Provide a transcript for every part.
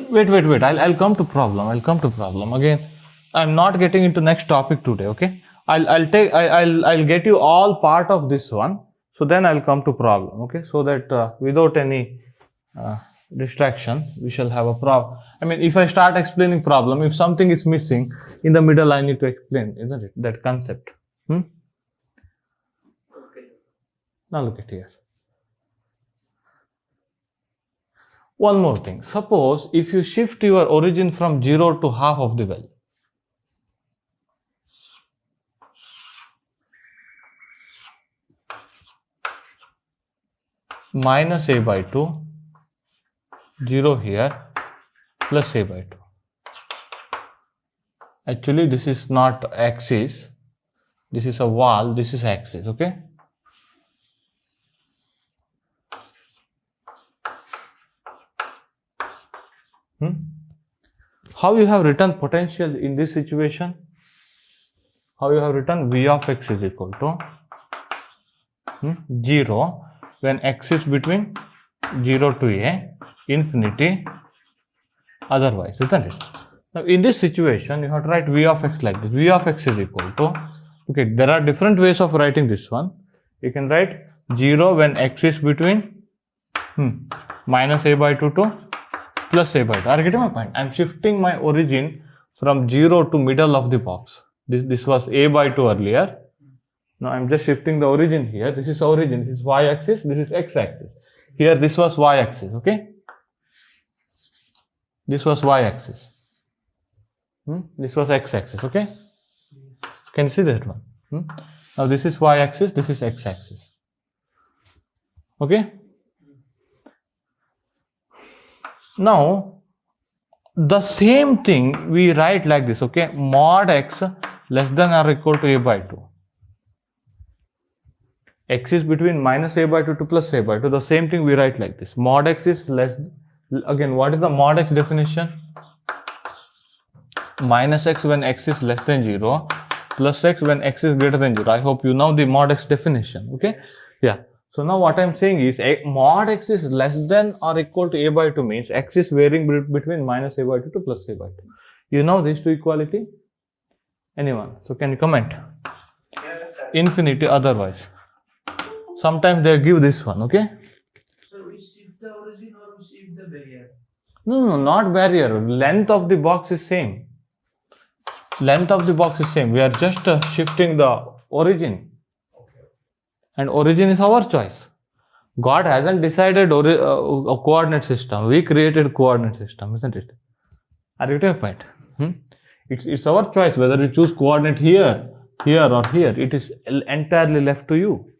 Wait. I'll come to problem. Again, I'm not getting into next topic today. Okay. I'll get you all part of this one. So then I'll come to problem. Okay. So that without any distraction, we shall have a problem. I mean, if I start explaining problem, if something is missing in the middle, I need to explain, isn't it? That concept. Okay. Now look at here. One more thing. Suppose if you shift your origin from 0 to half of the value. Minus a by 2, 0 here, plus a by 2. Actually, this is not axis. This is a wall. This is axis. Okay. How you have written potential in this situation? How you have written V of x is equal to 0 when x is between 0 to a, infinity otherwise, isn't it? Now in this situation, you have to write V of x like this. V of x is equal to, okay, there are different ways of writing this one. You can write 0 when x is between minus a by 2 to plus a by 2. Are you getting my point? I am shifting my origin from 0 to middle of the box. This was a by 2 earlier. Now I am just shifting the origin here. This is origin. This is y axis. This is x axis. Here this was y axis. Okay. This was y axis. This was x axis. Okay. Can you see that one? Now this is y axis. This is x axis. Okay. Now, the same thing we write like this, okay, mod x less than or equal to a by 2. X is between minus a by 2 to plus a by 2. The same thing we write like this. Mod x is less, again, what is the mod x definition? Minus x when x is less than 0, plus x when x is greater than 0. I hope you know the mod x definition, okay? Yeah. So now what I am saying is mod x is less than or equal to a by 2 means x is varying between minus a by 2 to plus a by 2. You know these two equality? Anyone? So can you comment? Infinity otherwise. Sometimes they give this one, okay? So we shift the origin or we shift the barrier? No, not barrier. Length of the box is same. Length of the box is same. We are just shifting the origin. And origin is our choice. God hasn't decided a coordinate system. We created coordinate system, isn't it? Are you getting a point? It's our choice whether we choose coordinate here or here. It is entirely left to you.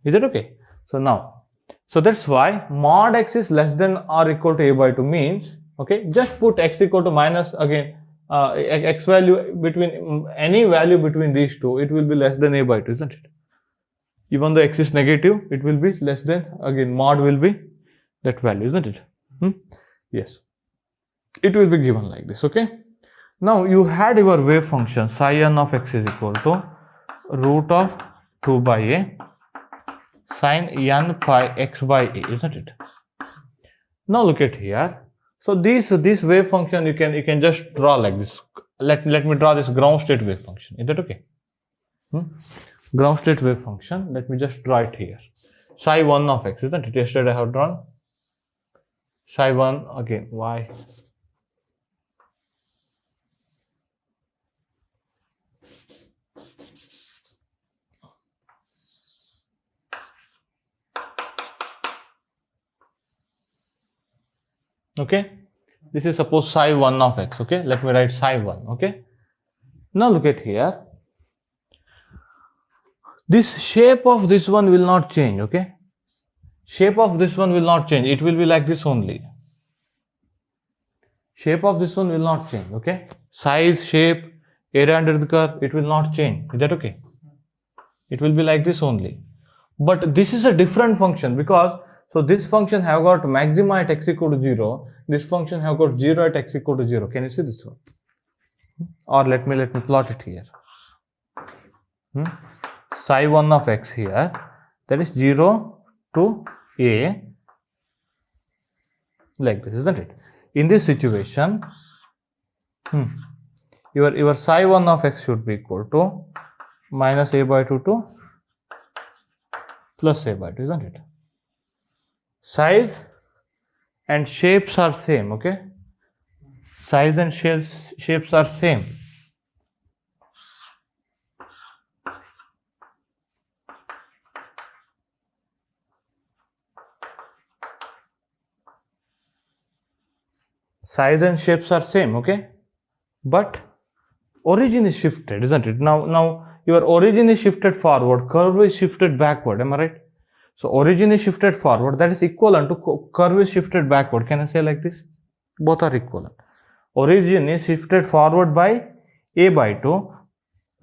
Is that okay? So now, so that's why mod x is less than or equal to a by 2 means, okay, just put x equal to minus, again, x value between any value between these two, it will be less than a by 2, isn't it? Even though x is negative, it will be less than, again, mod will be that value, isn't it? Yes. It will be given like this, okay? Now, you had your wave function, psi n of x is equal to root of 2 by a sine n pi x by a, isn't it? Now, look at here. So, this wave function, you can just draw like this. Let me draw this ground state wave function. Is that okay? Ground state wave function, let me just draw it here. Psi 1 of x, isn't it? Yesterday I have drawn psi 1, again, y. Okay, this is suppose psi 1 of x, okay? Let me write psi 1, okay? Now look at here. This shape of this one will not change, okay? Shape of this one will not change. It will be like this only. Shape of this one will not change, okay? Size, shape, area under the curve, it will not change. Is that okay? It will be like this only. But this is a different function because, so this function have got maxima at x equal to 0. This function have got 0 at x equal to 0. Can you see this one? Or let me plot it here. Psi 1 of x here, that is 0 to a, like this, isn't it? in this situation, your psi 1 of x should be equal to minus a by 2 to plus a by 2, isn't it? Size and shapes are same, okay? Size and shapes are same. Size and shapes are same, okay? But origin is shifted, isn't it? Now your origin is shifted forward, curve is shifted backward, am I right? So origin is shifted forward, that is equivalent to curve is shifted backward. Can I say like this? Both are equivalent. Origin is shifted forward by a by 2,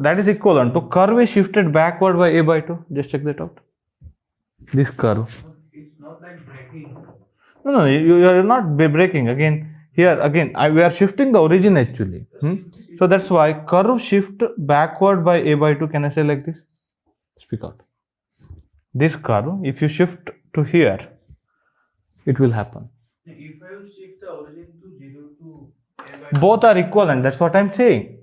that is equivalent to curve is shifted backward by a by 2. Just check that out. This curve. It's not like breaking. No, you are not breaking. Again, here again, we are shifting the origin actually. So that's why curve shift backward by a by 2. Can I say like this? Speak out. This curve, if you shift to here, it will happen. If I shift the origin to 0 to a by Both are equivalent. That's what I'm saying.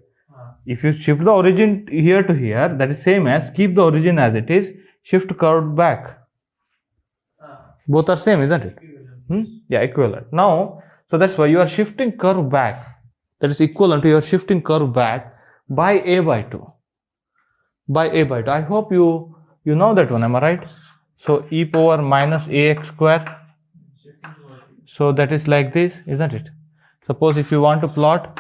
If you shift the origin here to here, that is same as keep the origin as it is, shift curve back. Both are same, isn't it? Yeah, equivalent. Now, so that's why you are shifting curve back. That is equivalent to you are shifting curve back by a by 2. By a by 2. I hope you know that one, am I right? So e power minus ax square. So that is like this, isn't it? Suppose if you want to plot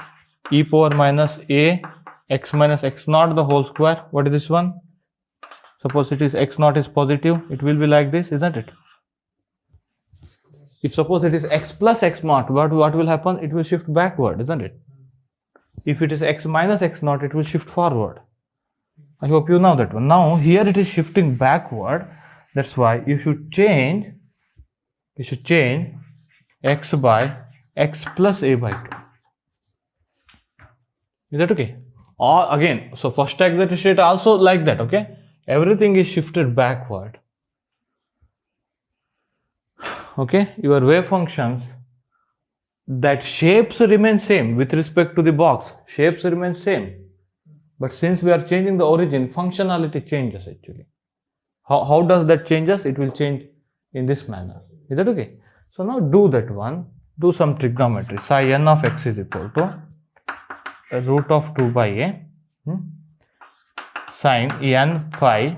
e power minus a x minus x naught the whole square, what is this one? Suppose it is x naught is positive, it will be like this, isn't it? If suppose it is x plus x naught, what will happen? It will shift backward, isn't it? If it is x minus x naught, it will shift forward. I hope you know that one. Now here it is shifting backward. That's why you should change x by x plus a by 2. Is that okay? Or again, so first excited state also like that, okay? Everything is shifted backward. Okay, your wave functions, that shapes remain same with respect to the box. Shapes remain same. But since we are changing the origin, functionality changes actually. How does that changes? It will change in this manner. Is that okay? So now do that one. Do some trigonometry. Psi n of x is equal to root of 2 by a sine n pi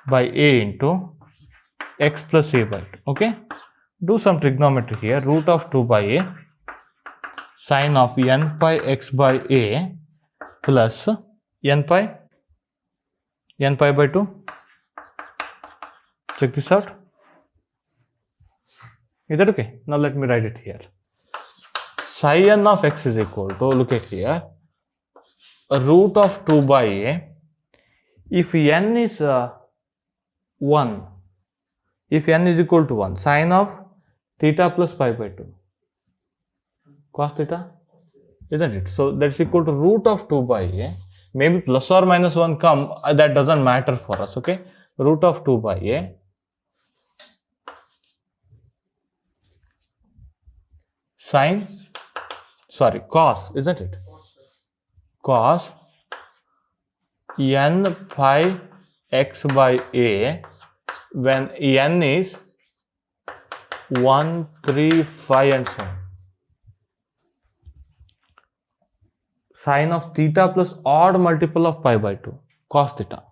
by a into x plus a by 2. Okay? Do some trigonometry here. Root of 2 by a sine of n pi x by a plus n pi by 2. Check this out. Is that okay? Now let me write it here. Psi n of x is equal to, look at here, root of 2 by a. If n is 1, if n is equal to 1, sine of theta plus pi by 2, cos theta, isn't it? So that's equal to root of 2 by a. Maybe plus or minus 1 come, that doesn't matter for us, okay? Root of 2 by a sine, cos, isn't it? Cos n pi x by a when n is 1, 3, 5 and so on. Sine of theta plus odd multiple of pi by 2, cos theta.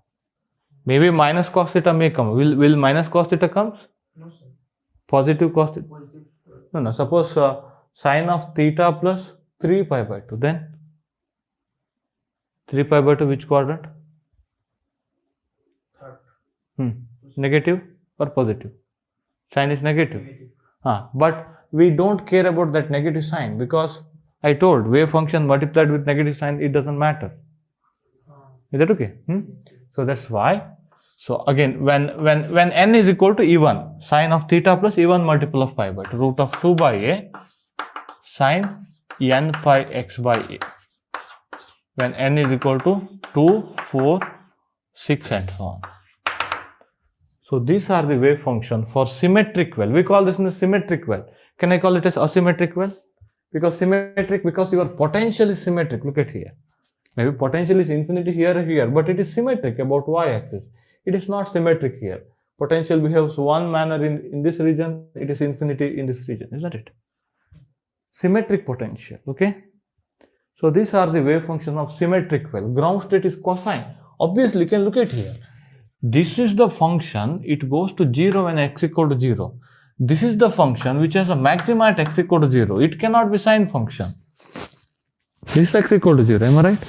Maybe minus cos theta may come. Will minus cos theta comes? No, sir. Positive cos theta? Positive. No. Suppose sine of theta plus 3 pi by 2. Then 3 pi by 2 which quadrant? Third. Negative or positive? Sign is negative. But we don't care about that negative sign because I told wave function multiplied with negative sign, it doesn't matter. Is that okay? So that's why. So again, when n is equal to e1, sine of theta plus e1 multiple of pi by 2, root of 2 by a sine n pi x by a. When n is equal to 2, 4, 6 and so on. So these are the wave function for symmetric well. We call this symmetric well. Can I call it as asymmetric well? Because symmetric, because your potential is symmetric. Look at here. Maybe potential is infinity here or here, but it is symmetric about y-axis. It is not symmetric here. Potential behaves one manner in this region, it is infinity in this region, isn't it? Symmetric potential, okay? So these are the wave functions of symmetric well. Ground state is cosine. Obviously, you can look at here. This is the function, it goes to 0 when x equal to 0. This is the function which has a maxima at x equal to 0. It cannot be sine function. This is x equal to 0, am I right?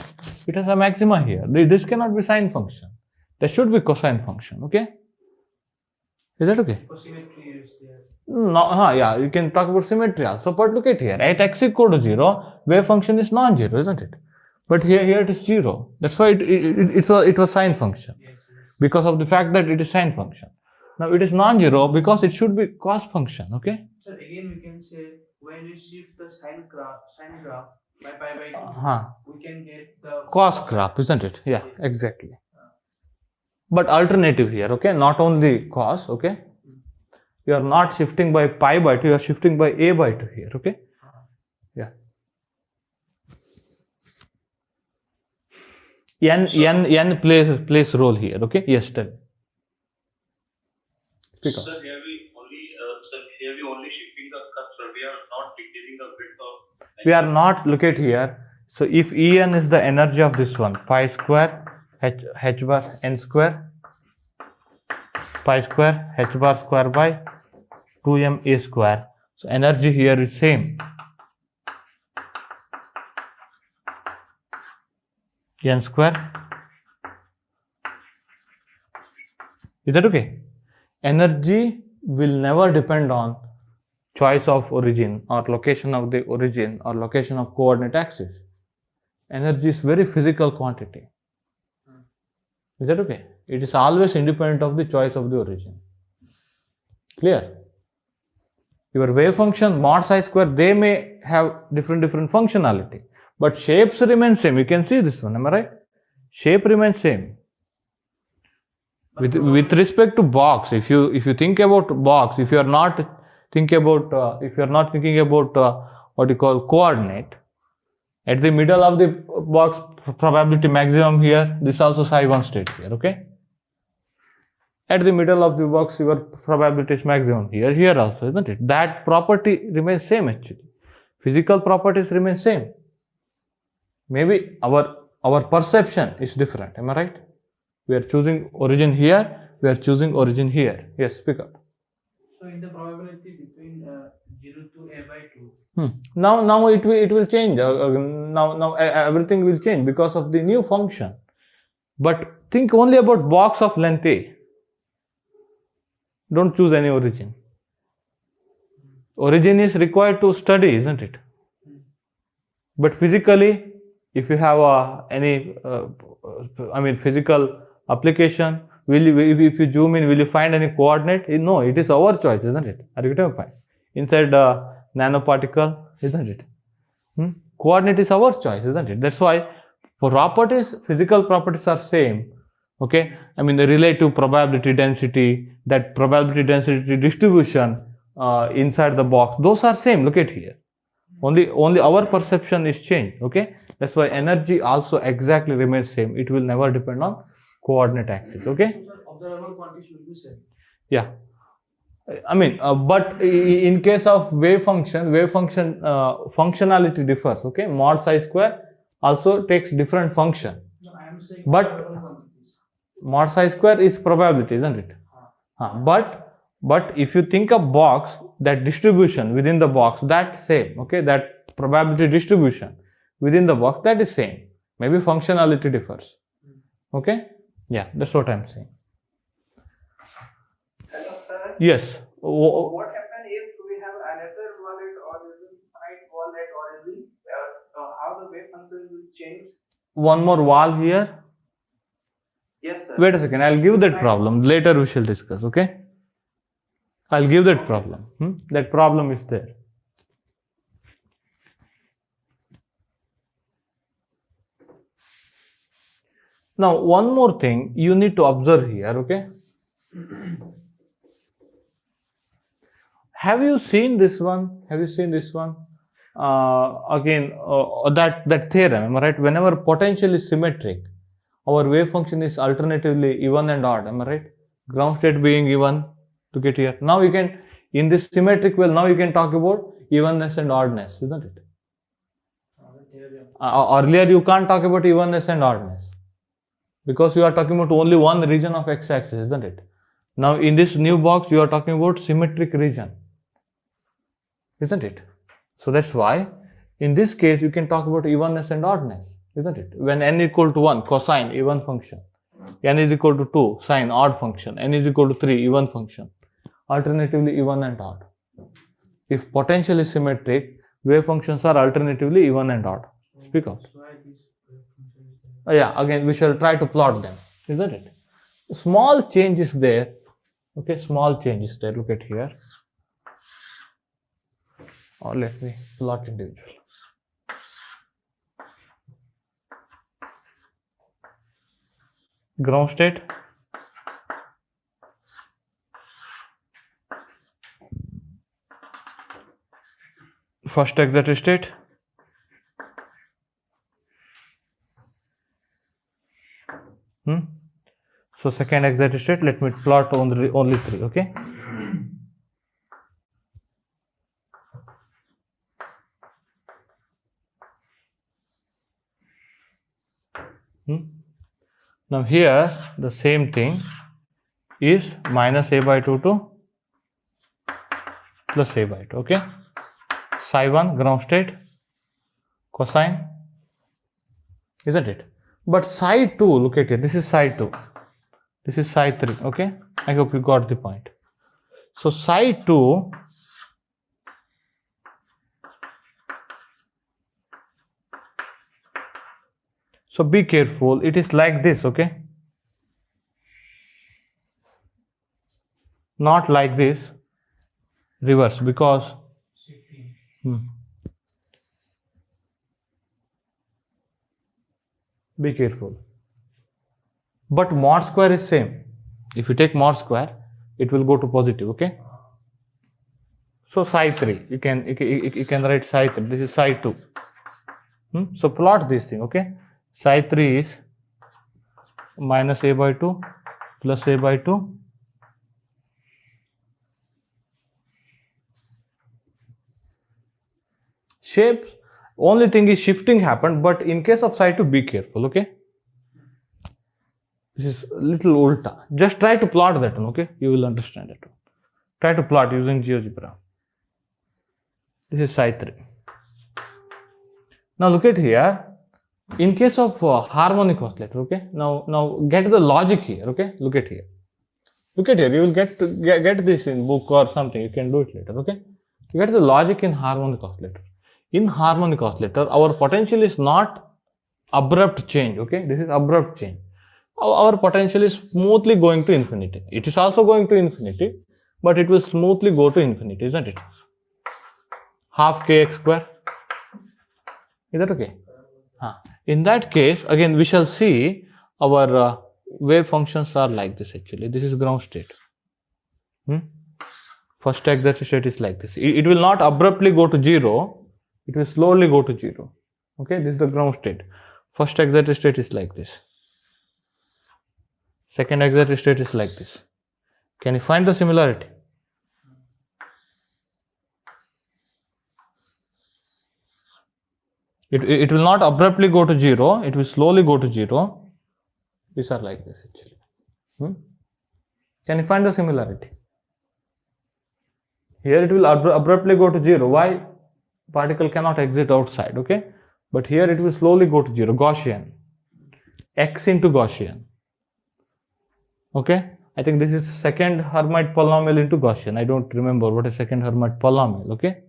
It has a maxima here. This cannot be sine function. That should be cosine function, okay? Is that okay? For symmetry is there. No, yeah, you can talk about symmetry also, but look at here. At x equal to 0, wave function is non-zero, isn't it? But here it is 0. That's why it was sine function. Yes, yes. Because of the fact that it is sine function. Now it is non-zero because it should be cos function, okay? So again we can say when we shift the sine graph by pi by 2, we can get the Cos graph, isn't it? Yeah, exactly. But alternative here, okay? Not only cos, okay? You are not shifting by pi by 2, you are shifting by a by 2 here, okay? Yeah. N plays role here, okay? Yes, tell me. Speak up. Sir, here we only shifting the cursor. We are not decreasing the width of. We are not, look at here. So if En is the energy of this one, pi square h bar n square, pi square h bar square by 2m a square. So energy here is same. N square. Is that okay? Energy will never depend on choice of origin or location of the origin or location of coordinate axis. Energy is very physical quantity. Is that okay? It is always independent of the choice of the origin. Clear? Your wave function mod psi square, they may have different functionality, but shapes remain same. You can see this one, am I right? Shape remains same. With respect to box, if you think about box, if you are not thinking about what you call coordinate, at the middle of the box probability maximum here, this also psi 1 state here, okay? At the middle of the box your probability is maximum here also, isn't it? That property remains same actually. Physical properties remain same. Maybe our perception is different, am I right? We are choosing origin here, we are choosing origin here. Yes, speak up. So in the probability between 0 to a by 2. Now it will change. Now everything will change because of the new function. But think only about box of length a. Don't choose any origin. Origin is required to study, isn't it? But physically, if you have any physical application, if you zoom in, will you find any coordinate? No, it is our choice, isn't it? Are you getting my point? Inside the nanoparticle, isn't it? Coordinate is our choice, isn't it? That's why for properties, physical properties are same. Okay, the relative probability density, that probability density distribution inside the box, those are same. Look at here. Only our perception is changed. Okay, that's why energy also exactly remains same. It will never depend on coordinate axis. Okay. So observable quantities will be same. Yeah. But in case of wave function functionality differs. Okay, mod psi square also takes different function. No, I am saying But observable quantities. Mod psi square is probability, isn't it? But if you think of box, that distribution within the box, that same. Okay, that probability distribution within the box, that is same. Maybe functionality differs. Okay. Yeah, that's what I'm saying. Hello, sir. Yes. What happens if we have another wallet origin, right wallet origin? How the wave function will change? One more wall here. Yes, sir. Wait a second, I'll give that problem. Later we shall discuss, okay? I'll give that problem. That problem is there. Now, one more thing you need to observe here, okay? Have you seen this one? Have you seen this one? that theorem, am I right? Whenever potential is symmetric, our wave function is alternatively even and odd, am I right? Ground state being even, look at here. Now you can, in this symmetric well, now you can talk about evenness and oddness, isn't it? Earlier you can't talk about evenness and oddness because you are talking about only one region of x-axis, isn't it? Now in this new box you are talking about symmetric region, isn't it? So that's why in this case you can talk about evenness and oddness, isn't it? When n equal to 1, cosine even function, n is equal to 2, sine odd function, n is equal to 3, even function, alternatively even and odd. If potential is symmetric, wave functions are alternatively even and odd. Speak out. Yeah, again we shall try to plot them, isn't it? Small change is there, okay, small change is there, look at here. Or let me plot individual. Ground state, first excited state, so second excited state, let me plot only 3, okay. Now here the same thing is minus a by 2 to plus a by 2, okay. Psi 1 ground state, cosine, isn't it? But psi 2, look at it, this is psi 2, this is psi 3, okay. I hope you got the point. So psi 2 so be careful, it is like this, okay, not like this, reverse, because be careful. But mod square is same. If you take mod square, it will go to positive, okay. So psi 3, you can write psi 3, this is psi 2. So plot this thing, okay. Psi 3 is minus a by 2 plus a by 2 shapes, only thing is shifting happened, but in case of psi 2 be careful, okay. This is little ulta, just try to plot that one, okay, you will understand it. Try to plot using GeoGebra. This is psi 3. Now look at here, in case of harmonic oscillator, okay, now get the logic here, okay, look at here, you will get this in book or something, you can do it later, okay. You get the logic in harmonic oscillator. In harmonic oscillator, our potential is not abrupt change, okay, this is abrupt change. Our potential is smoothly going to infinity. It is also going to infinity, but it will smoothly go to infinity, isn't it? Half kx square, is that okay? In that case, again we shall see our wave functions are like this actually. This is ground state. First excited state is like this. It will not abruptly go to 0, it will slowly go to 0. Okay, this is the ground state. First excited state is like this. Second excited state is like this. Can you find the similarity? It will not abruptly go to 0, it will slowly go to 0. These are like this actually. Can you find the similarity? Here it will abruptly go to 0. Why? Particle cannot exit outside, okay? But here it will slowly go to 0, Gaussian. X into Gaussian. Okay? I think this is second Hermite polynomial into Gaussian. I don't remember what is second Hermite polynomial, okay?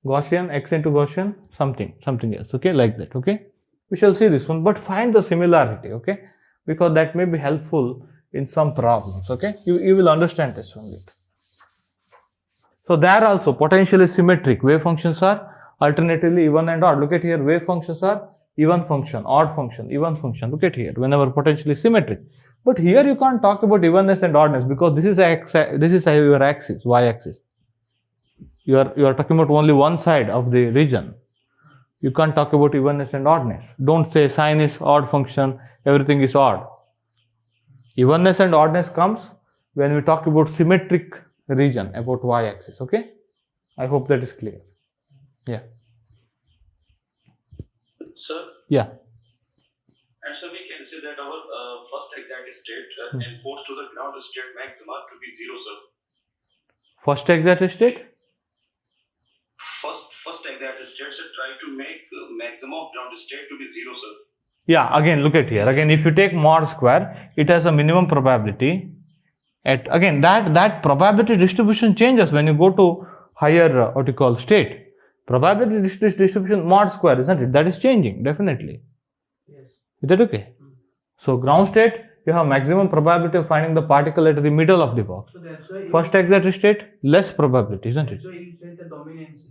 Gaussian, X into Gaussian, something else, okay, like that, okay. We shall see this one, but find the similarity, okay, because that may be helpful in some problems, okay. You will understand this one later. So there also potential is symmetric, wave functions are alternatively even and odd. Look at here, wave functions are even function, odd function, even function. Look at here, whenever potential is symmetric. But here you can't talk about evenness and oddness because this is your axis, y axis. You are talking about only one side of the region. You can't talk about evenness and oddness. Don't say sine is odd function, everything is odd. Evenness and oddness comes when we talk about symmetric region, about y-axis. Okay, I hope that is clear. Yeah. Sir? Yeah. And so we can say that our first exact state enforced to the ground state maxima to be 0, sir. First exact state? First exact state, sir, try to make maximum of ground state to be 0, sir. Yeah, again, look at here. Again, if you take mod square, it has a minimum probability. Again, that probability distribution changes when you go to higher, what you call, state. Probability distribution mod square, isn't it? That is changing, definitely. Yes. Is that okay? So, ground state, you have maximum probability of finding the particle at the middle of the box. So that's why First exact state, less probability, isn't it? so you said the dominancy.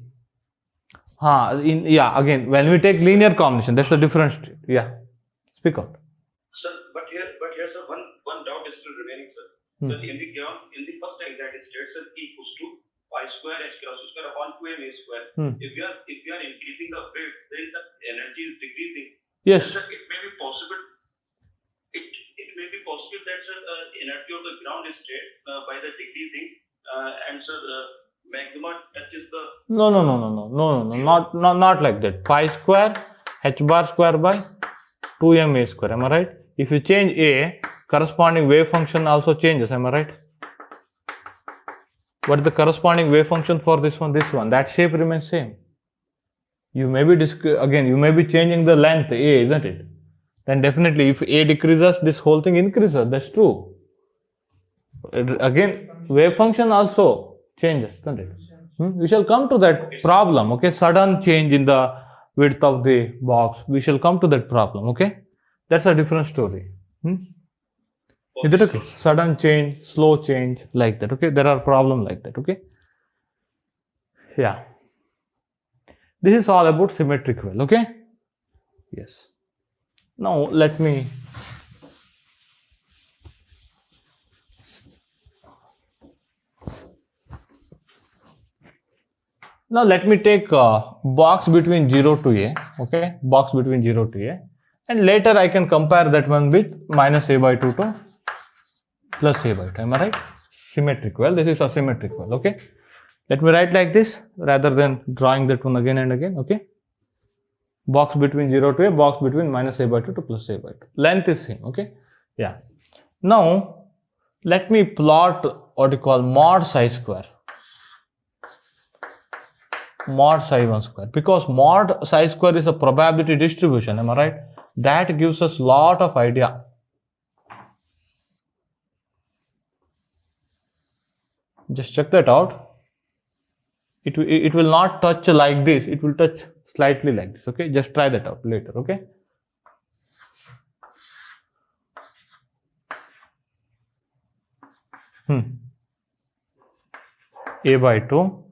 Yeah, again, when we take linear combination, that's a different state. Yeah. Speak out. Sir, but here, sir, one doubt is still remaining, sir. So in the first exact state, sir, E equals to pi square h cross square upon 2m a square. If we are increasing the width, then the energy is decreasing. Yes. Sir, it may be possible. It may be possible that, sir, energy of the ground state by the decreasing and, sir, maxima touches the. No, not like that. Pi square h bar square by 2m a square. Am I right? If you change a, corresponding wave function also changes. Am I right? What is the corresponding wave function for this one? This one. That shape remains same. You may be you may be changing the length a, isn't it? Then definitely, if a decreases, this whole thing increases. That's true. Again, wave function also changes, isn't it? We shall come to that problem. Okay, sudden change in the width of the box. We shall come to that problem. Okay, that's a different story. Is it okay? Sudden change, slow change, like that. Okay, there are problems like that. Okay, yeah. This is all about symmetric well. Okay, yes. Now let me take a box between 0 to a, okay, box between 0 to a, and later I can compare that one with minus a by 2 to plus a by 2. Am I right? Symmetric well. This is a symmetric well. Okay, let me write like this rather than drawing that one again and again. Okay, box between 0 to a, box between minus a by 2 to plus a by 2. Length is same. Okay, yeah. Now let me plot what you call mod psi square. Mod psi 1 square, because mod psi square is a probability distribution. Am I right? That gives us lot of idea. Just check that out. It will not touch like this. It will touch slightly like this. Okay, just try that out later. Okay. A by 2.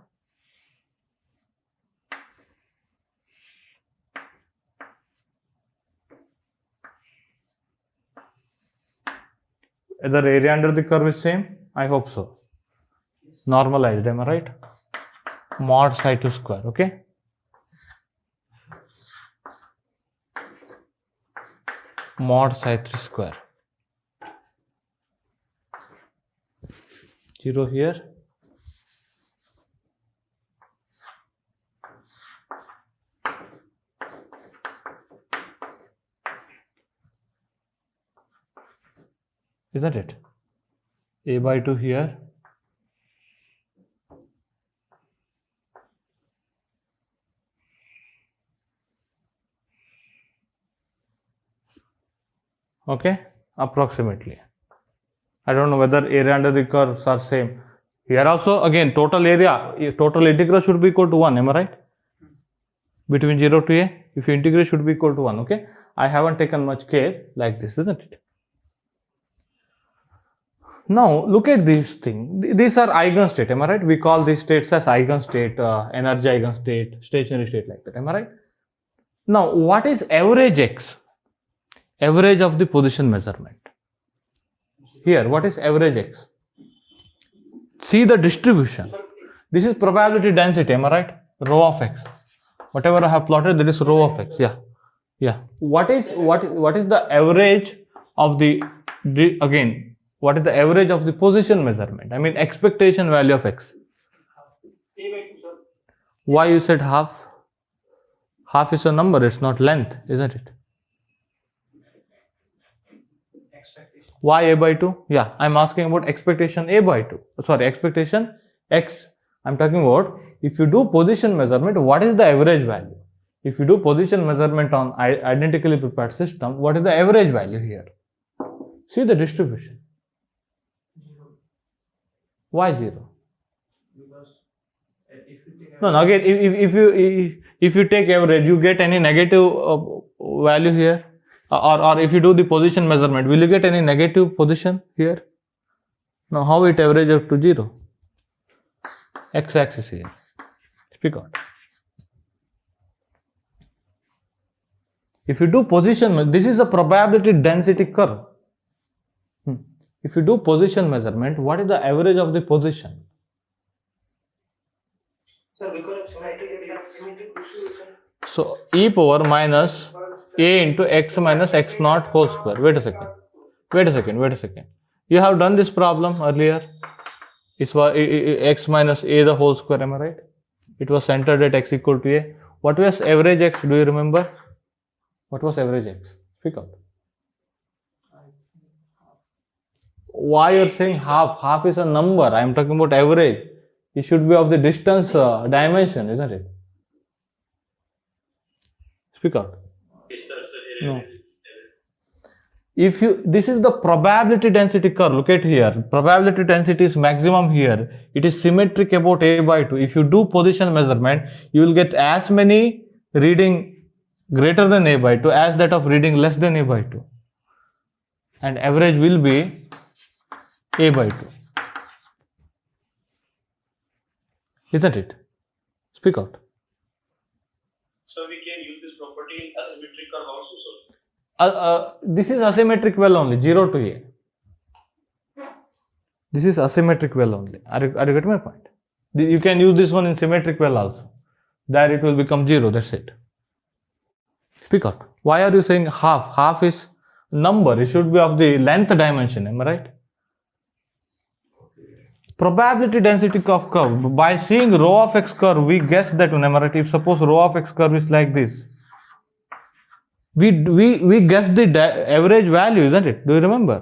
Whether area under the curve is same? I hope so. Normalized, am I right? Mod psi 2 square, okay? Mod psi 3 square. 0 here. Isn't it? A by 2 here. Okay, approximately. I don't know whether area under the curves are same. Here also again total area, total integral should be equal to 1. Am I right? Between 0 to a, if you integrate should be equal to 1. Okay, I haven't taken much care like this, isn't it? Now look at this thing. These are eigenstate. Am I right? We call these states as eigenstate, energy eigenstate, stationary state, like that. Am I right? Now what is average x? Average of the position measurement. Here, what is average x? See the distribution. This is probability density, am I right? Rho of x. Whatever I have plotted, that is rho of x. Yeah. What is the average of the again? What is the average of the position measurement? I mean expectation value of x. A/2, sir. Why you said half? Half is a number, it's not length, isn't it? Expectation. Why a/2? Yeah, I'm asking about expectation a/2. Sorry, expectation x. I'm talking about if you do position measurement, what is the average value? If you do position measurement on identically prepared system, what is the average value here? See the distribution. 0. Why 0? Because if you take No, again, if you take average, you get any negative value here, or if you do the position measurement, will you get any negative position here? Now, how it averages to 0? X-axis here. Speak out. If you do position, this is the probability density curve. If you do position measurement, what is the average of the position? Sir, because of symmetric distribution. So e power minus a into x minus x naught whole square. Wait a second. You have done this problem earlier. It was x minus a the whole square, am I right? It was centered at x equal to a. What was average x? Do you remember? What was average x? Speak out. Why you are saying half? Half is a number. I am talking about average. It should be of the distance dimension, isn't it? Speak out. Yes, sir. No. This is the probability density curve. Look at here. Probability density is maximum here. It is symmetric about a/2. If you do position measurement, you will get as many reading greater than a/2 as that of reading less than a/2. And average will be a/2. Isn't it? Speak out. So we can use this property in asymmetric curve also, sir. This is asymmetric well only, 0 to a. This is asymmetric well only. Are you getting my point? You can use this one in symmetric well also. There it will become 0, that's it. Speak out. Why are you saying half? Half is number, it should be of the length dimension, am I right? Probability density of curve. By seeing rho of x curve, we guess that one, am I right? If suppose rho of x curve is like this, we guess the average value, isn't it? Do you remember?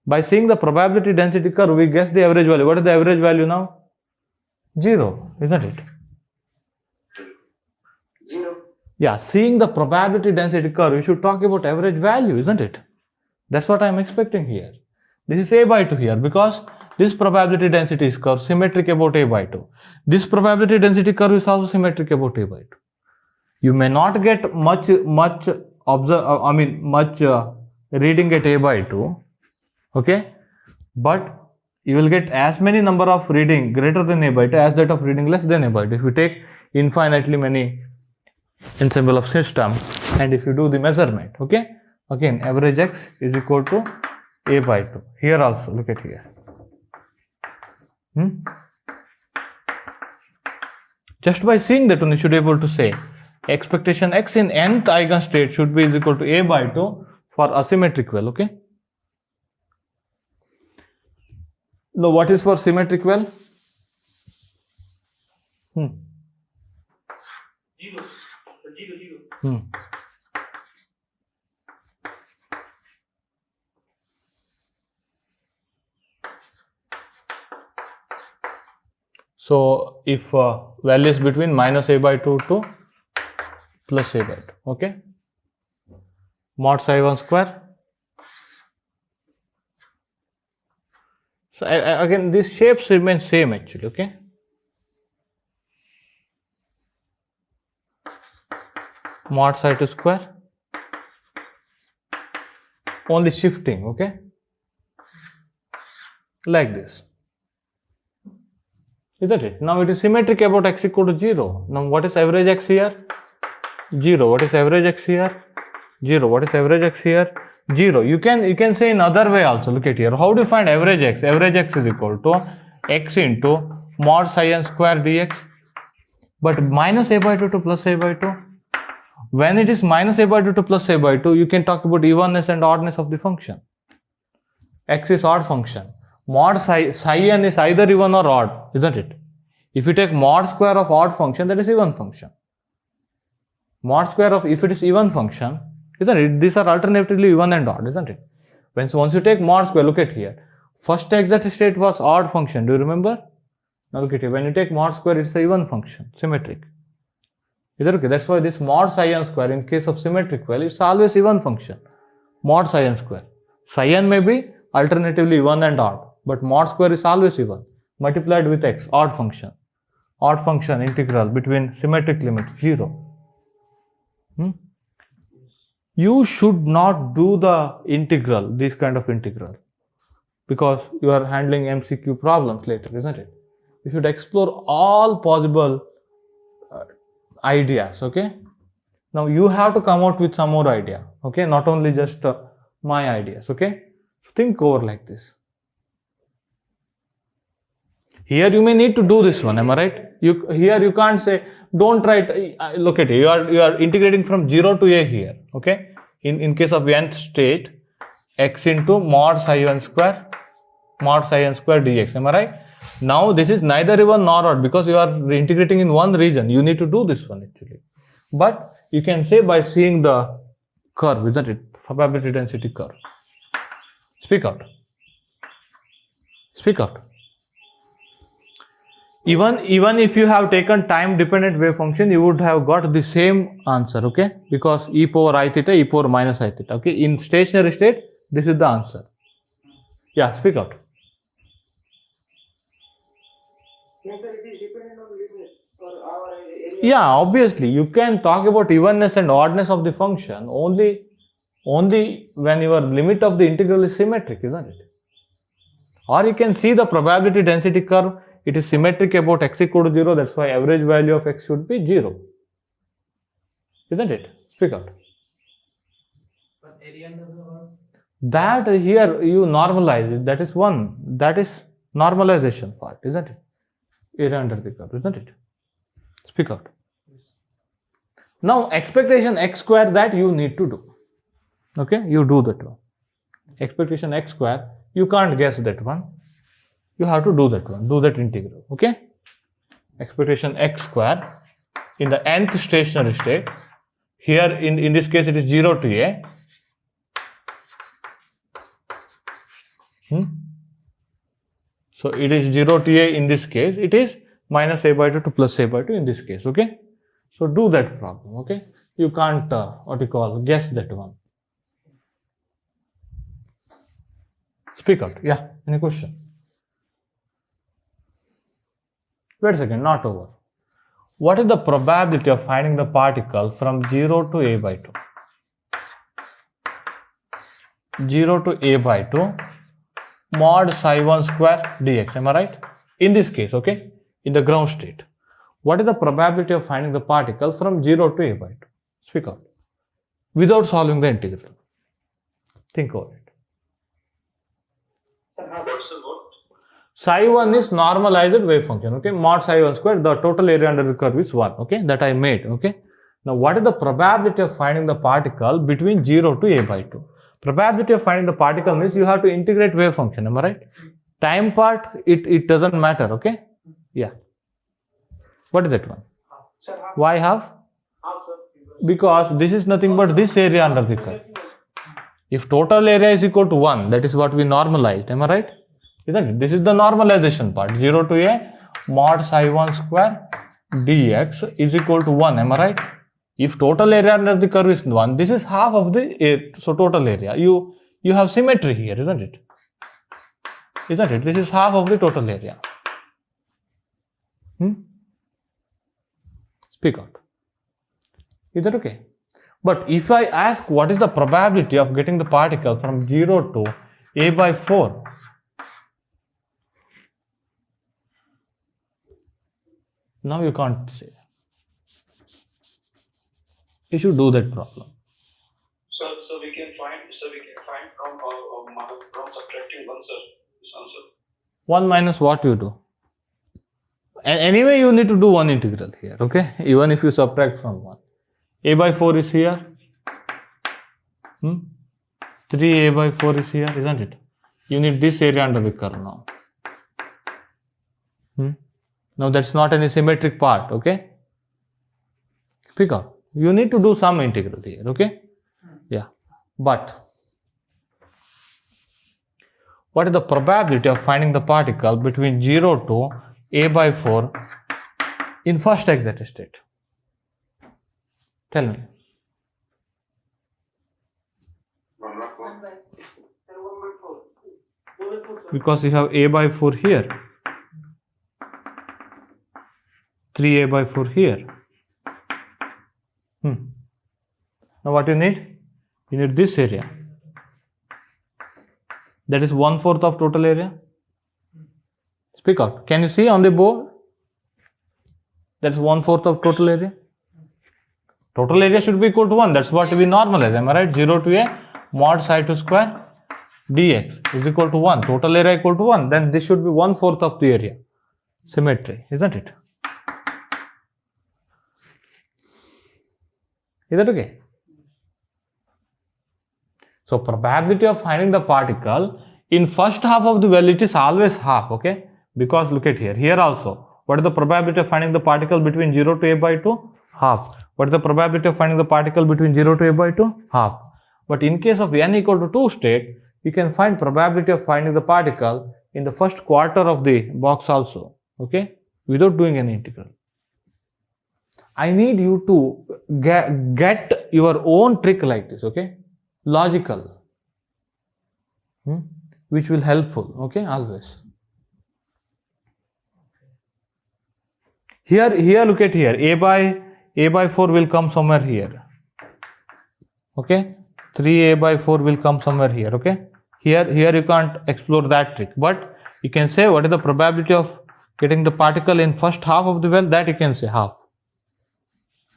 By seeing the probability density curve, we guess the average value. What is the average value now? 0, isn't it? 0. Yeah, seeing the probability density curve, we should talk about average value, isn't it? That's what I'm expecting here. This is a/2 here because this probability density is curve symmetric about a/2. This probability density curve is also symmetric about a/2. You may not get much reading at a/2, okay, but you will get as many number of reading greater than a/2 as that of reading less than a/2. If you take infinitely many ensemble of system and if you do the measurement, okay, again average x is equal to a/2. Here also, look at here. Just by seeing that one, you should be able to say expectation x in nth eigenstate should be equal to a/2 for asymmetric well, okay? Now what is for symmetric well? 0. 0. So if value is between minus a/2 to plus a/2, okay? Mod psi1 square. So again, these shapes remain same actually, okay? Mod psi2 square. Only shifting, okay? Like this. Isn't it? Now it is symmetric about x equal to 0. Now what is average x here? 0. What is average x here? 0. What is average x here? 0. You can say in other way also. Look at here. How do you find average x? Average x is equal to x into mod psi n square dx. But minus a by 2 to plus a by 2. When it is minus a by 2 to plus a by 2, you can talk about evenness and oddness of the function. X is odd function. Mod psi n is either even or odd, isn't it? If you take mod square of odd function, that is even function. Mod square of, if it is even function, isn't it? These are alternatively even and odd, isn't it? Once you take mod square, look at here. First exact state was odd function, do you remember? Now look at here, when you take mod square, it's a even function, symmetric. Is that okay? That's why this mod psi n square, in case of symmetric value, it's always even function. Mod psi n square. Psi n may be alternatively even and odd, but mod square is always even, multiplied with x, odd function. Odd function integral between symmetric limits 0. You should not do the integral, this kind of integral, because you are handling MCQ problems later, isn't it? You should explore all possible ideas, okay? Now you have to come out with some more idea, okay? Not only just my ideas, okay? Think over like this. Here you may need to do this one, am I right? Here you can't say, don't write, look at it, you are integrating from 0 to a here, okay? In case of nth state, x into mod psi n square dx, am I right? Now this is neither even nor odd because you are integrating in one region. You need to do this one actually. But you can say by seeing the curve, isn't it? Probability density curve. Speak out. Speak out. Even if you have taken time dependent wave function, you would have got the same answer, okay? Because e power I theta, e power minus I theta, okay? In stationary state, this is the answer. Yeah, speak out. Yeah, obviously, you can talk about evenness and oddness of the function only when your limit of the integral is symmetric, isn't it? Or you can see the probability density curve. It is symmetric about x equal to 0. That's why average value of x should be 0. Isn't it? Speak out. But area under the curve? That here you normalize it. That is one. That is normalization part, isn't it? Area under the curve, isn't it? Speak out. Now expectation x square, that you need to do. Okay, you do that one. Expectation x square, you can't guess that one. You have to do that one, do that integral, okay? Expectation x square in the nth stationary state. Here in this case it is 0 to a. So it is 0 to a in this case. It is minus a by 2 to plus a by 2 in this case, okay? So do that problem, okay? You can't, guess that one. Speak out. Yeah, any question? Wait a second, not over. What is the probability of finding the particle from 0 to a by 2? 0 to a by 2 mod psi 1 square dx, am I right? In this case, okay? In the ground state. What is the probability of finding the particle from 0 to a by 2? Speak out. Without solving the integral. Think over it. Psi 1 is normalized wave function, okay? Mod psi 1 square, the total area under the curve is 1, okay? That I made, okay? Now, what is the probability of finding the particle between 0 to a by 2? Probability of finding the particle means you have to integrate wave function, am I right? Time part, it doesn't matter, okay? Yeah. What is that one? Why half? Because this is nothing but this area under the curve. If total area is equal to 1, that is what we normalized, am I right? Isn't it? This is the normalization part. 0 to a mod psi 1 square dx is equal to 1, am I right? If total area under the curve is 1, this is half of the area, so total area. You have symmetry here, isn't it? Isn't it? This is half of the total area. Speak out. Is that okay? But if I ask what is the probability of getting the particle from 0 to a by 4, now you can't say. You should do that problem. So we can find from subtracting 1, sir, this answer. 1 minus what you do? Anyway, you need to do one integral here, okay? Even if you subtract from 1. A by 4 is here. 3a by 4 is here, isn't it? You need this area under the curve now. Now that's not any symmetric part, okay? Pick up. You need to do some integral here, okay? Yeah. But what is the probability of finding the particle between 0 to a by 4 in first excited state? Tell me. 1/4. Because you have a by 4 here, 3a by 4 here. Now what you need? You need this area. That is 1/4 of total area. Speak out. Can you see on the board? That's 1/4 of total area. Total area should be equal to 1. That's what we normalize. Am I right? 0 to a mod psi2 square dx is equal to 1. Total area equal to 1. Then this should be 1/4 of the area. Symmetry, isn't it? Is that okay? So probability of finding the particle in first half of the well, it is always half, okay? Because look at here. Here also, what is the probability of finding the particle between 0 to a by 2? Half. What is the probability of finding the particle between 0 to a by 2? Half. But in case of n equal to 2 state, you can find probability of finding the particle in the first quarter of the box also, okay? Without doing any integral. I need you to get your own trick like this, okay? Logical, which will helpful, okay? Always. Here, look at here. A by 4 will come somewhere here. Okay? 3a by 4 will come somewhere here, okay? Here you can't explore that trick, but you can say what is the probability of getting the particle in first half of the well, that you can say half.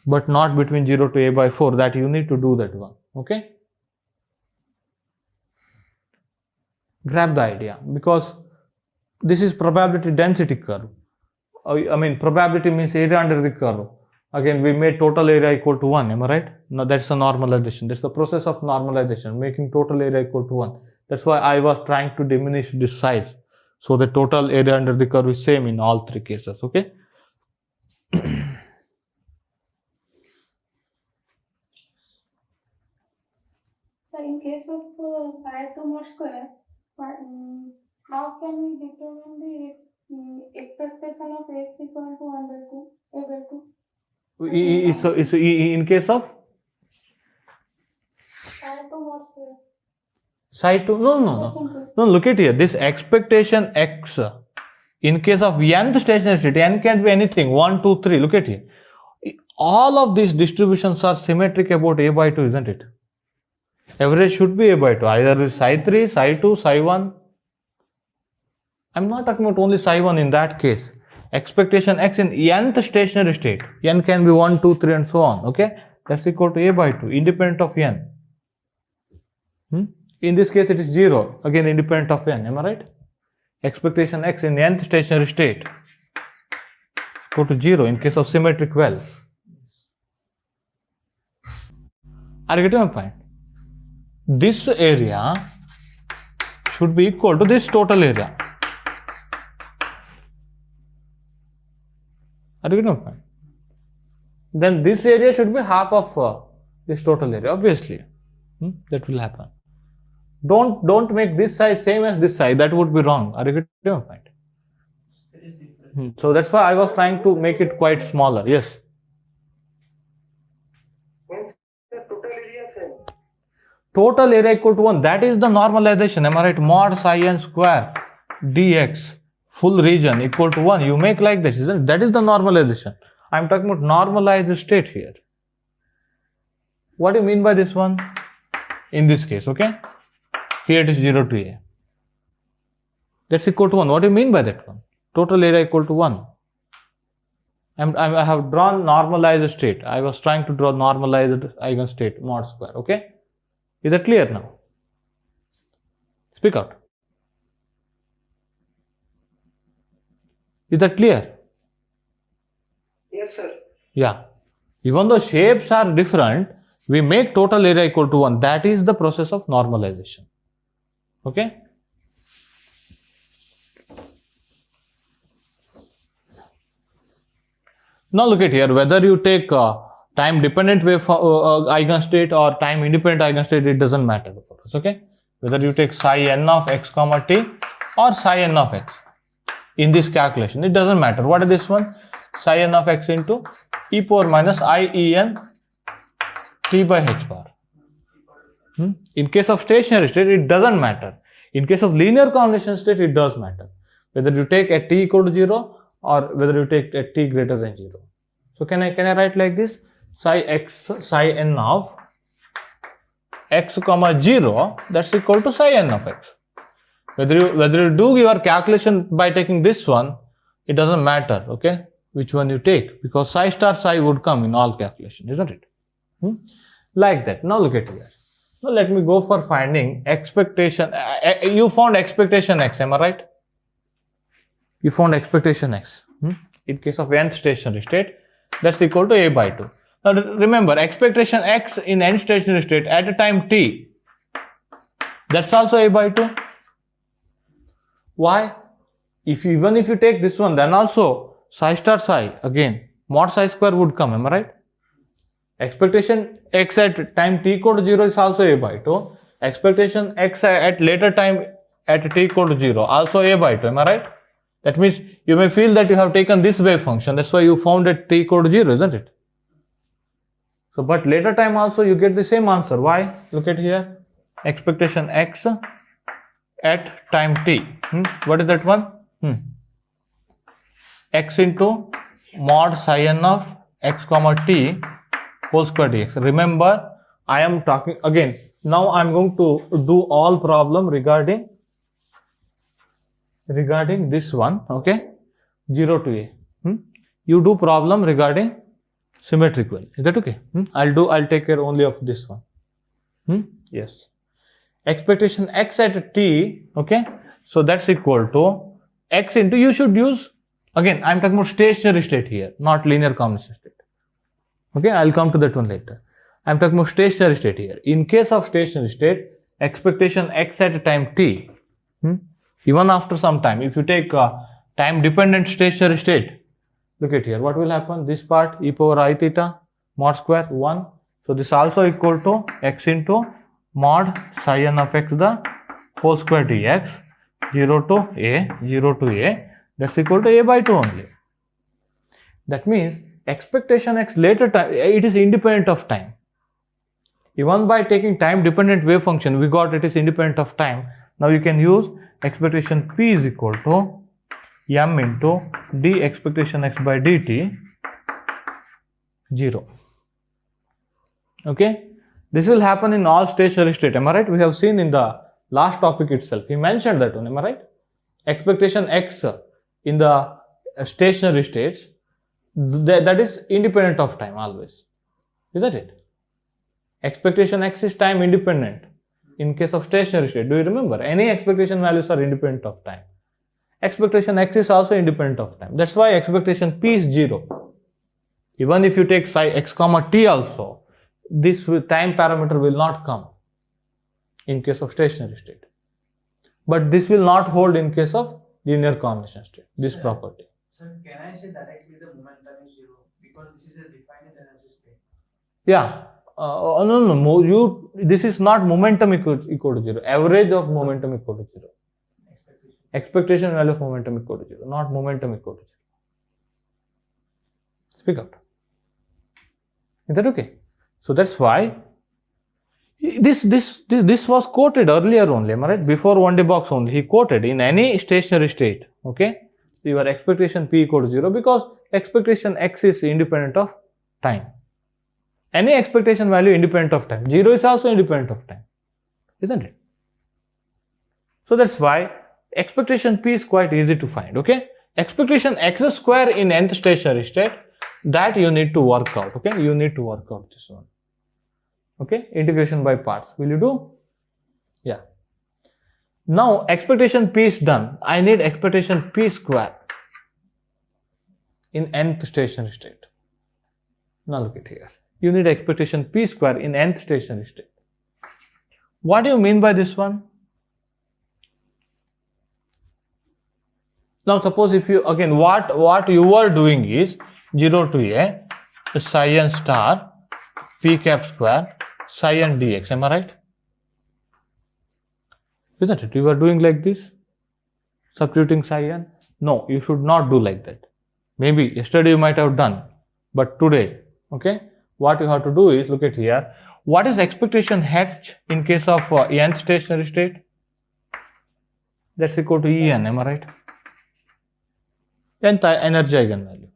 But not between 0 to a by 4, that you need to do that one, okay? Grab the idea, because this is probability density curve. I mean, probability means area under the curve. Again, we made total area equal to 1, am I right? Now that's a normalization. That's the process of normalization, making total area equal to 1. That's why I was trying to diminish this size. So the total area under the curve is same in all three cases, okay? So in case of psi2 mod square, how can we determine the expectation of x equal to 1 by 2, a by 2? So in case of psi2 mod square. psi2, no, look at here, this expectation x, in case of nth stationary state, n can be anything, 1, 2, 3, look at here. All of these distributions are symmetric about a by 2, isn't it? Average should be a by 2, either psi3, psi2, psi1. I'm not talking about only psi1 in that case. Expectation x in nth stationary state, n can be 1, 2, 3 and so on, okay? That's equal to a by 2, independent of n. In this case, it is 0, again independent of n, am I right? Expectation x in nth stationary state equal to 0 in case of symmetric wells. Are you getting my point? This area should be equal to this total area. Are you getting my point? Then this area should be half of this total area, obviously. That will happen. Don't make this side same as this side, that would be wrong. Are you getting my point? So that's why I was trying to make it quite smaller. Yes. Total area equal to 1. That is the normalization. Am I right? Mod psi n square dx full region equal to 1. You make like this, isn't it? That is the normalization. I am talking about normalized state here. What do you mean by this one? In this case, okay? Here it is 0 to a. That's equal to 1. What do you mean by that one? Total area equal to 1. I have drawn normalized state. I was trying to draw normalized eigenstate mod square, okay? Is that clear now? Speak out. Is that clear? Yeah. Even though shapes are different, we make total area equal to 1. That is the process of normalization. Okay. Now look at here, whether you take time dependent wave eigenstate or time independent eigenstate, it doesn't matter for us. Okay. Whether you take psi n of x comma t or psi n of x in this calculation, it doesn't matter. What is this one? Psi n of x into e power minus I e n t by h bar. In case of stationary state, it doesn't matter. In case of linear combination state, it does matter. Whether you take at t equal to 0 or whether you take at t greater than 0. So can I write like this? Psi n of x comma 0, that's equal to psi n of x. Whether you do your calculation by taking this one, it doesn't matter, okay, which one you take, because psi star psi would come in all calculations, isn't it? Like that. Now look at here. Now let me go for finding expectation. You found expectation x, am I right? You found expectation x. In case of nth stationary state, that's equal to a by 2. Now remember, expectation x in nth stationary state at a time t, that's also a by 2. Why? Even if you take this one, then also psi star psi, again, mod psi square would come, am I right? Expectation x at time t equal to 0 is also a by 2. Expectation x at later time at t equal to 0, also a by 2, am I right? That means you may feel that you have taken this wave function, that's why you found at t equal to 0, isn't it? So, but later time also you get the same answer. Why? Look at here. Expectation x at time t. What is that one? X into mod psi n of x comma t whole square dx. Remember, I am talking again. Now I am going to do all problem regarding this one. Okay, 0 to a. You do problem regarding symmetric value. Is that okay? I'll take care only of this one. Yes. Expectation x at t. Okay. So that's equal to x into, you should use, again, I'm talking about stationary state here, not linear combination state. Okay, I'll come to that one later. I'm talking about stationary state here. In case of stationary state, expectation x at time t, even after some time, if you take time dependent stationary state, look at here, what will happen? This part e power I theta mod square 1. So this also equal to x into mod psi n of x the whole square dx, 0 to a, that's equal to a by 2 only. That means expectation x later time, it is independent of time. Even by taking time dependent wave function, we got it is independent of time. Now you can use expectation p is equal to m into d expectation x by dt 0. Okay, this will happen in all stationary state, am I right? We have seen in the last topic itself, he mentioned that one, am I right? Expectation x in the stationary states, that is independent of time always, isn't it? Expectation x is time independent in case of stationary state. Do you remember? Any expectation values are independent of time. Expectation x is also independent of time. That's why expectation p is 0. Even if you take psi x comma t also, this time parameter will not come in case of stationary state. But this will not hold in case of linear combination state, this property. Sir, can I say directly the momentum is 0 because this is a defined energy state? Yeah. No. This is not momentum equal to 0. Average of momentum equal to 0. Expectation value of momentum equal to 0, not momentum equal to 0. Speak out. Is that okay? So that's why this was quoted earlier only, am I right? Before 1D box only, he quoted in any stationary state. Okay, your expectation p equal to 0 because expectation x is independent of time. Any expectation value independent of time. 0 is also independent of time, isn't it? So that's why expectation p is quite easy to find. Okay, expectation x square in nth stationary state, that you need to work out. Okay, you need to work out this one. Okay, integration by parts. Will you do? Yeah. Now expectation p is done. I need expectation p square in nth stationary state. Now look at here. You need expectation P square in nth stationary state. What do you mean by this one? Now suppose if you, again, what you are doing is 0 to a psi n star p cap square psi n dx. Am I right? Isn't it? You are doing like this, substituting psi n. No, you should not do like that. Maybe yesterday you might have done, but today, okay, what you have to do is, look at here, what is expectation h in case of nth stationary state? That's equal to En, am I right? Nth energy eigenvalue.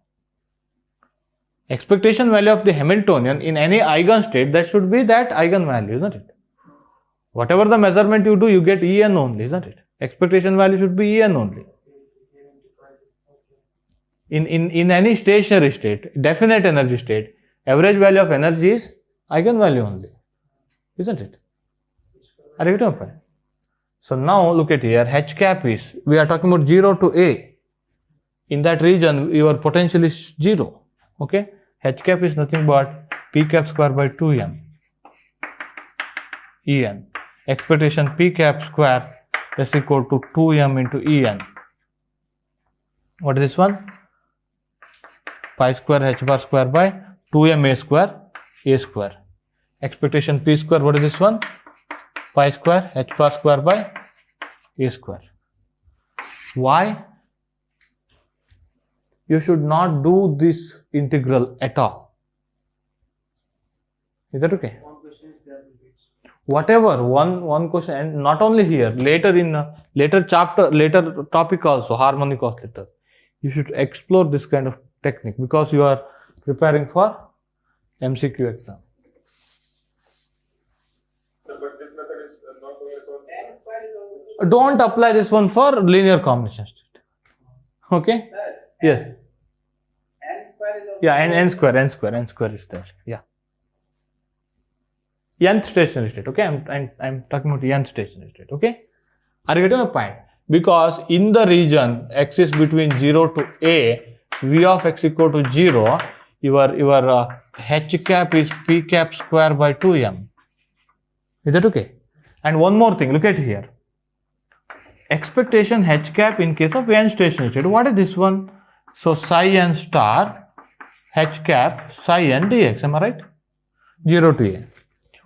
Expectation value of the Hamiltonian in any eigenstate, that should be that eigenvalue, isn't it? Whatever the measurement you do, you get En only, isn't it? Expectation value should be En only. In any stationary state, definite energy state, average value of energy is eigenvalue only, isn't it? Are you getting my point? So now look at here, h cap is, we are talking about 0 to a. In that region, your potential is 0. Okay? H cap is nothing but p cap square by 2m En. Expectation p cap square is equal to 2m into En. What is this one? Pi square h bar square by 2m a square. Expectation p square, what is this one? Pi square h bar square by a square. Why? You should not do this integral at all. Is that okay? One question is there. Whatever, one question, and not only here, later in later chapter, later topic also, harmonic oscillator. You should explore this kind of technique because you are preparing for MCQ exam. But this method is not only for Don't apply this one for linear combination state. Okay? Yes. N square is also Yeah, n square is there. Yeah. Nth stationary state. Okay, I'm talking about nth stationary state. Okay, are you getting my point? Because in the region x is between 0 to a, v of x equal to 0, your h cap is p cap square by 2m. Is that okay? And one more thing, look at here. Expectation h cap in case of n stationary state. What is this one? So psi n star h cap psi n dx. Am I right? 0 to a.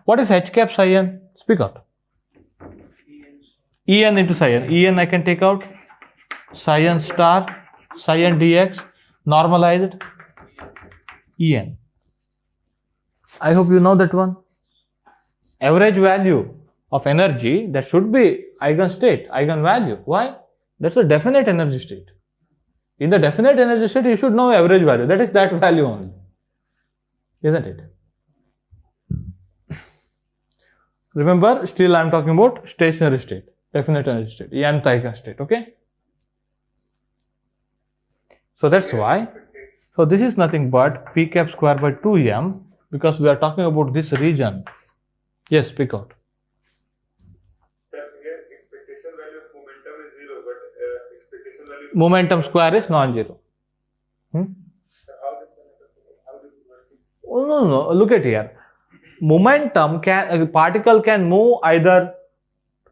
What is h cap psi n? Speak out. En into psi n. En I can take out. Psi n star psi n dx normalized En. I hope you know that one. Average value of energy, that should be eigenstate, eigenvalue. Why? That's a definite energy state. In the definite energy state, you should know average value. That is that value only. Isn't it? Remember, still I am talking about stationary state, definite energy state, nth eigenstate. Okay? So that's why. So this is nothing but p cap square by 2m because we are talking about this region. Yes, speak out. here expectation value of momentum is 0, but expectation value of Momentum square is non-zero. how this works? Oh, no. Look at here. Momentum a particle can move either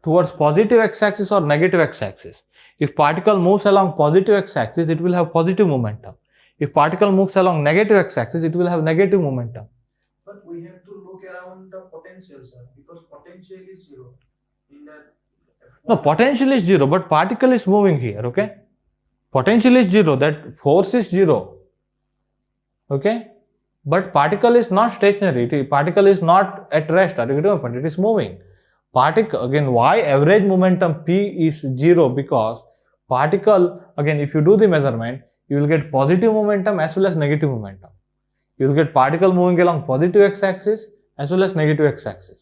towards positive x-axis or negative x-axis. If particle moves along positive x-axis, it will have positive momentum. If particle moves along negative x-axis, it will have negative momentum. But we have to look around the potential, sir, because potential is 0. In that. No, potential is 0, but particle is moving here, okay? Potential is 0, that force is 0, okay? But particle is not stationary, particle is not at rest, it is moving. Particle, again, why average momentum P is 0? Because particle, again, if you do the measurement, you will get positive momentum as well as negative momentum. You will get particle moving along positive x-axis as well as negative x-axis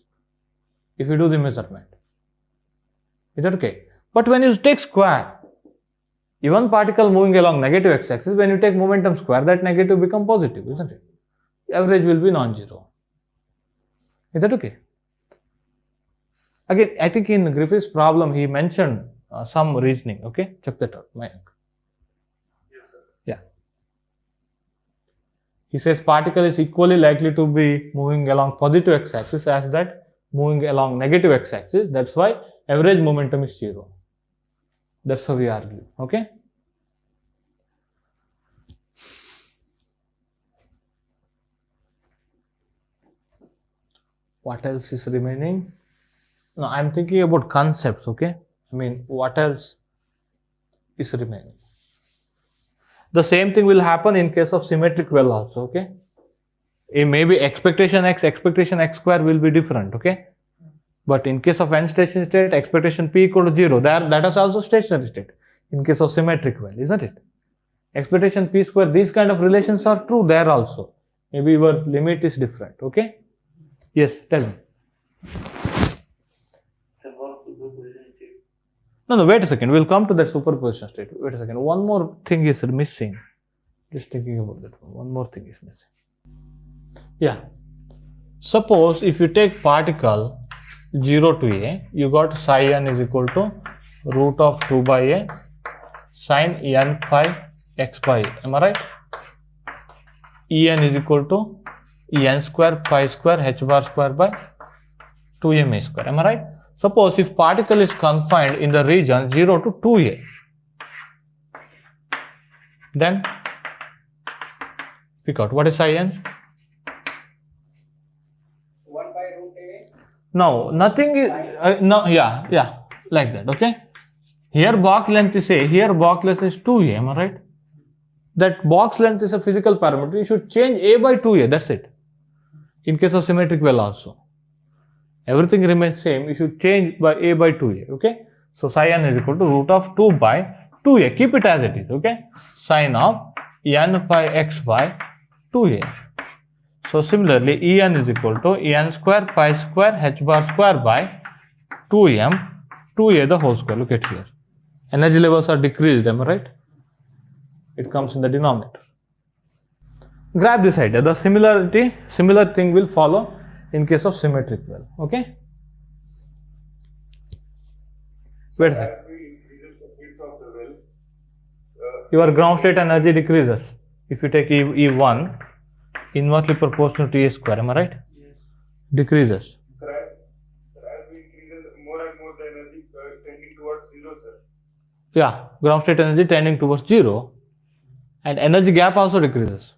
if you do the measurement. Is that okay? But when you take square, even particle moving along negative x-axis, when you take momentum square, that negative become positive, isn't it? Average will be non-zero. Is that okay? Again, I think in Griffith's problem, he mentioned some reasoning. Okay, check that out, Mayank. Yes, sir. Yeah. He says particle is equally likely to be moving along positive x-axis as that moving along negative x-axis. That's why average momentum is 0. That's how we argue. Okay. What else is remaining? No, I'm thinking about concepts. Okay. I mean, what else is remaining? The same thing will happen in case of symmetric well also. Okay. Maybe expectation x square will be different. Okay. But in case of n stationary state, expectation p equal to 0. That is also stationary state. In case of symmetric well, isn't it? Expectation p square, these kind of relations are true there also. Maybe your limit is different. Okay. Yes, tell me. No, wait a second. We'll come to that superposition state. Wait a second. One more thing is missing. Just thinking about that one. One more thing is missing. Yeah. Suppose if you take particle 0 to a, you got psi n is equal to root of 2 by a sin n pi x by a. Am I right? En is equal to en square pi square h bar square by 2m a square. Am I right? Suppose if particle is confined in the region 0 to 2a, then pick out what is psi n? 1 by root a. No, nothing is, no, yeah, like that, okay? Here box length is a, here box length is 2a, am I right? That box length is a physical parameter, you should change a by 2a, that's it. In case of symmetric well also. Everything remains same, you should change by a by 2a, okay? So psi n is equal to root of 2 by 2a, keep it as it is, okay? Sin of n pi x by 2a. So similarly, En is equal to En square pi square h bar square by 2m 2a the whole square. Look at here. Energy levels are decreased, am I right? It comes in the denominator. Grab this idea. The similar thing will follow in case of symmetric well. Okay? Wait a second. As we increase the width of the well, Your ground state energy decreases. If you take E1, inversely proportional to A square, am I right? Yes. Decreases. sir, as we increase more and more the energy tending towards 0, sir. Yeah, ground state energy tending towards 0, and energy gap also decreases.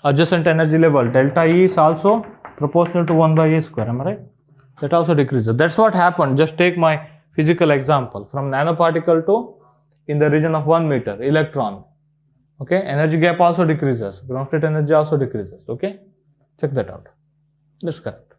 Adjacent energy level delta E is also proportional to 1 by A square, am I right? That also decreases. That's what happened. Just take my physical example from nanoparticle to in the region of 1 meter electron. Okay, energy gap also decreases. Ground state energy also decreases. Okay, check that out. That's correct.